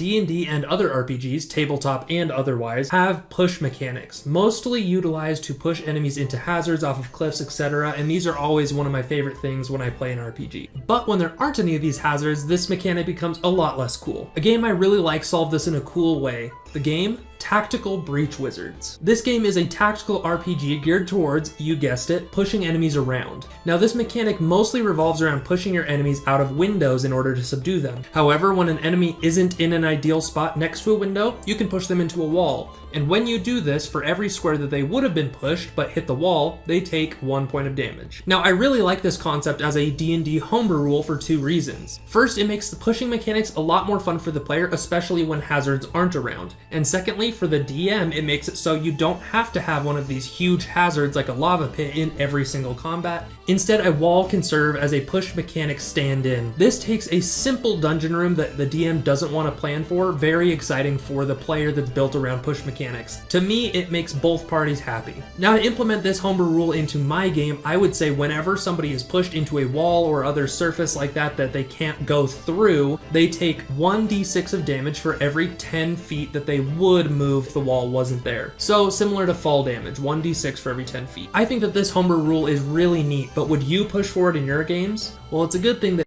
D&D and other RPGs, tabletop and otherwise, have push mechanics, mostly utilized to push enemies into hazards off of cliffs, etc., and these are always one of my favorite things when I play an RPG. But when there aren't any of these hazards, this mechanic becomes a lot less cool. A game I really like solved this in a cool way. The game? Tactical Breach Wizards. This game is a tactical RPG geared towards, you guessed it, pushing enemies around. Now this mechanic mostly revolves around pushing your enemies out of windows in order to subdue them. However, when an enemy isn't in an ideal spot next to a window, you can push them into a wall. And when you do this, for every square that they would have been pushed but hit the wall, they take 1 point of damage. Now I really like this concept as a D&D homebrew rule for 2 reasons. First, it makes the pushing mechanics a lot more fun for the player, especially when hazards aren't around. And secondly, for the DM, it makes it so you don't have to have one of these huge hazards like a lava pit in every single combat. Instead, a wall can serve as a push mechanic stand-in. This takes a simple dungeon room that the DM doesn't want to plan for, very exciting for the player that's built around push mechanics. To me, it makes both parties happy. Now to implement this homebrew rule into my game, I would say whenever somebody is pushed into a wall or other surface like that they can't go through, they take 1d6 of damage for every 10 feet that they would move if the wall wasn't there. So similar to fall damage, 1d6 for every 10 feet. I think that this homebrew rule is really neat, but would you push for it in your games? Well, it's a good thing that